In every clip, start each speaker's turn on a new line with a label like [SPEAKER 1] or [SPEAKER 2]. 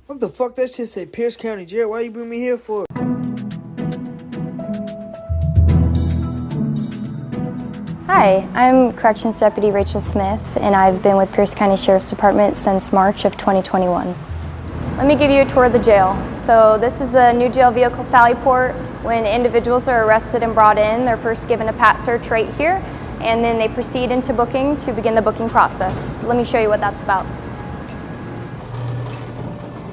[SPEAKER 1] What the fuck? That shit say Pierce County Jail. Why you bring me here for?
[SPEAKER 2] Hi, I'm Corrections Deputy Rachel Smith, and I've been with Pierce County Sheriff's Department since March of 2021. Let me give you a tour of the jail. So this is the new jail vehicle Sallyport. When individuals are arrested and brought in, they're first given a pat search right here, and then they proceed into booking to begin the booking process. Let me show you what that's about.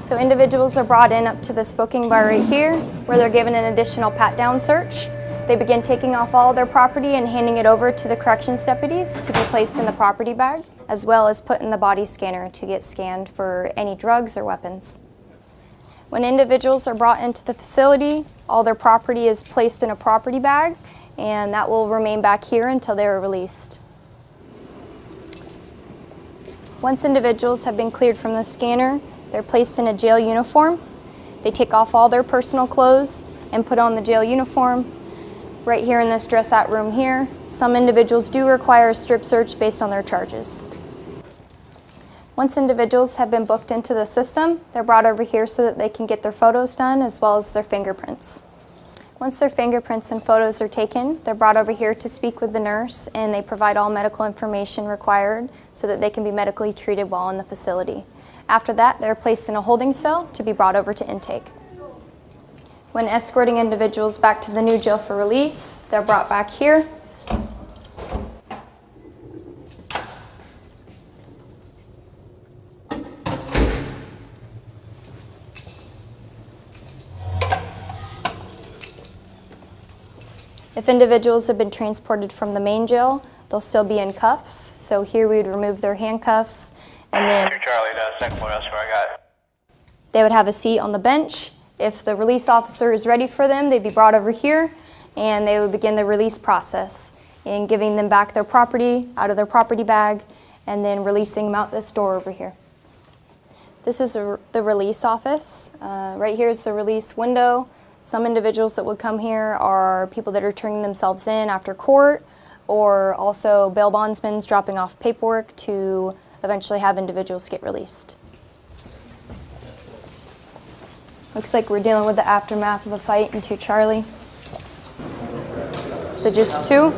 [SPEAKER 2] So individuals are brought in up to this booking bar right here, where they're given an additional pat-down search. They begin taking off all their property and handing it over to the corrections deputies to be placed in the property bag, as well as put in the body scanner to get scanned for any drugs or weapons. When individuals are brought into the facility, all their property is placed in a property bag, and that will remain back here until they are released. Once individuals have been cleared from the scanner, they're placed in a jail uniform. They take off all their personal clothes and put on the jail uniform. Right here in this dress-out room here, some individuals do require a strip search based on their charges. Once individuals have been booked into the system, they're brought over here so that they can get their photos done as well as their fingerprints. Once their fingerprints and photos are taken, they're brought over here to speak with the nurse, and they provide all medical information required so that they can be medically treated while in the facility. After that, they're placed in a holding cell to be brought over to intake. When escorting individuals back to the new jail for release, they're brought back here. If individuals have been transported from the main jail, they'll still be in cuffs. So here we would remove their handcuffs, and then
[SPEAKER 3] Charlie, second floor, that's where I got it.
[SPEAKER 2] They would have a seat on the bench. If the release officer is ready for them, they'd be brought over here, and they would begin the release process in giving them back their property out of their property bag, and then releasing them out this door over here. This is the release office. Right here is the release window. Some individuals that would come here are people that are turning themselves in after court, or also bail bondsmen dropping off paperwork to eventually have individuals get released. Looks like we're dealing with the aftermath of a fight in 2 Charlie. So just 2.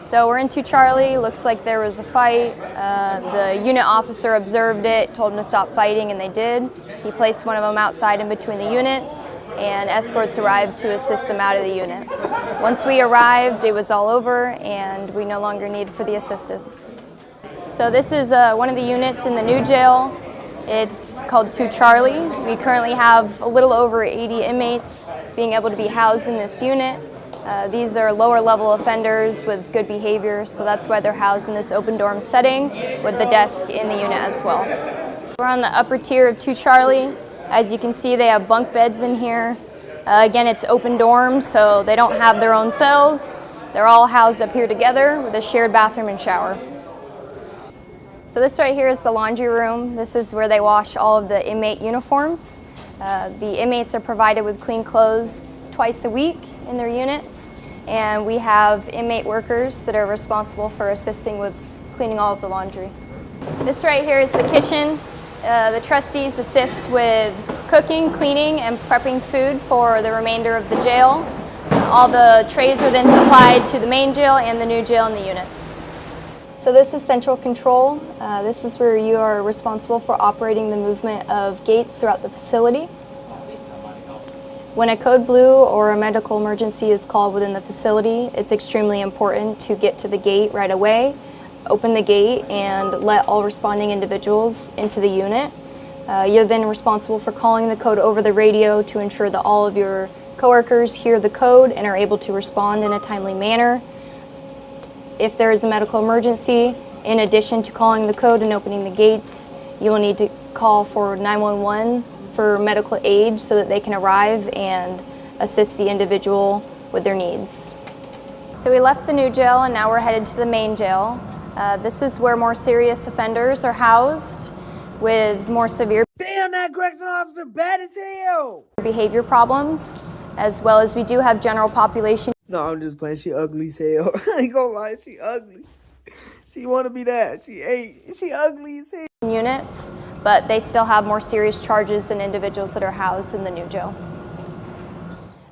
[SPEAKER 2] So we're in 2 Charlie. Looks like there was a fight. The unit officer observed it, told them to stop fighting, and they did. He placed one of them outside in between the units, and escorts arrived to assist them out of the unit. Once we arrived, it was all over, and we no longer needed for the assistance. So this is one of the units in the new jail. It's called 2 Charlie. We currently have a little over 80 inmates being able to be housed in this unit. These are lower level offenders with good behavior, so that's why they're housed in this open dorm setting with the desk in the unit as well. We're on the upper tier of 2 Charlie. As you can see, they have bunk beds in here. Again, it's open dorms, so they don't have their own cells. They're all housed up here together with a shared bathroom and shower. So this right here is the laundry room. This is where they wash all of the inmate uniforms. The inmates are provided with clean clothes twice a week in their units, and we have inmate workers that are responsible for assisting with cleaning all of the laundry. This right here is the kitchen. The trustees assist with cooking, cleaning, and prepping food for the remainder of the jail. All the trays are then supplied to the main jail and the new jail in the units. So this is central control. This is where you are responsible for operating the movement of gates throughout the facility. When a code blue or a medical emergency is called within the facility, it's extremely important to get to the gate right away, open the gate, and let all responding individuals into the unit. You're then responsible for calling the code over the radio to ensure that all of your coworkers hear the code and are able to respond in a timely manner. If there is a medical emergency, in addition to calling the code and opening the gates, you will need to call for 911 for medical aid so that they can arrive and assist the individual with their needs. So we left the new jail and now we're headed to the main jail. This is where more serious offenders are housed with more severe
[SPEAKER 1] Damn, that correction officer bad as hell.
[SPEAKER 2] behavior problems, as well as we do have general population.
[SPEAKER 1] No, I'm just playing. She ugly as hell. I ain't gonna lie, she ugly. She wanna be that. She ugly as hell.
[SPEAKER 2] Units, but they still have more serious charges than individuals that are housed in the new jail.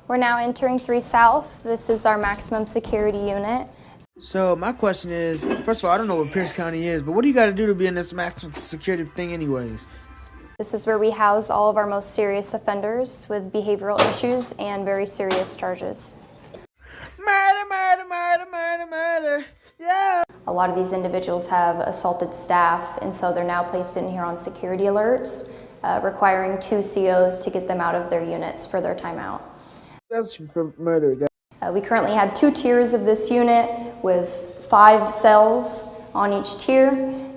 [SPEAKER 2] We're now entering 3 South. This is our maximum security unit.
[SPEAKER 1] So my question is, first of all, I don't know what Pierce County is, but what do you gotta do to be in this maximum security thing anyways?
[SPEAKER 2] This is where we house all of our most serious offenders with behavioral issues and very serious charges.
[SPEAKER 1] Murder, murder, murder, murder, murder. Yeah.
[SPEAKER 2] A lot of these individuals have assaulted staff, and so they're now placed in here on security alerts, requiring 2 COs to get them out of their units for their timeout.
[SPEAKER 1] That's for murder, guys.
[SPEAKER 2] We currently have 2 tiers of this unit with 5 cells on each tier,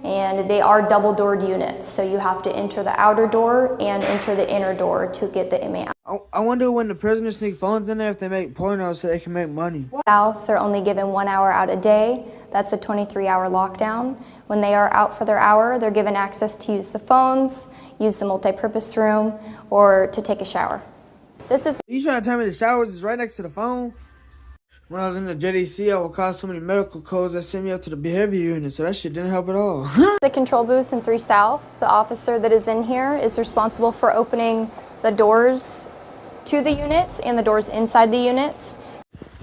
[SPEAKER 2] and they are double-doored units, so you have to enter the outer door and enter the inner door to get the inmate out.
[SPEAKER 1] I wonder when the prisoners sneak phones in there if they make pornos so they can make money.
[SPEAKER 2] South, they're only given 1 hour out a day. That's a 23-hour lockdown. When they are out for their hour, they're given access to use the phones, use the multi-purpose room, or to take a shower. This is
[SPEAKER 1] You trying to tell me the showers is right next to the phone? When I was in the JDC, I would call so many medical codes that sent me up to the behavior unit, so that shit didn't help at all.
[SPEAKER 2] the control booth in 3 South. The officer that is in here is responsible for opening the doors to the units and the doors inside the units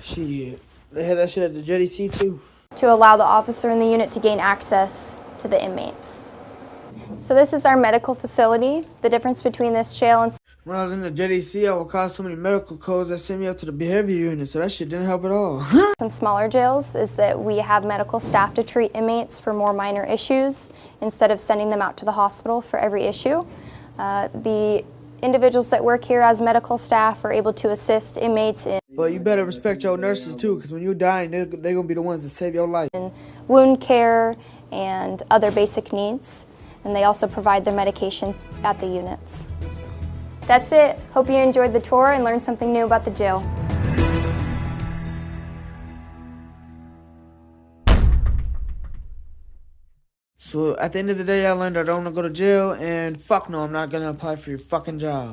[SPEAKER 1] Shit. They had that shit at the JDC too.
[SPEAKER 2] to allow the officer in the unit to gain access to the inmates. So this is our medical facility. The difference between this jail and
[SPEAKER 1] When I was in the JDC, I would call so many medical codes that sent me up to the behavior unit, so that shit didn't help at all.
[SPEAKER 2] some smaller jails is that we have medical staff to treat inmates for more minor issues instead of sending them out to the hospital for every issue. The individuals that work here as medical staff are able to assist inmates in
[SPEAKER 1] But you better respect your nurses too, because when you're dying, they're gonna be the ones that save your life.
[SPEAKER 2] wound care and other basic needs, and they also provide their medication at the units. That's it. Hope you enjoyed the tour and learned something new about the jail.
[SPEAKER 1] So at the end of the day, I learned I don't want to go to jail, and fuck no, I'm not gonna apply for your fucking job.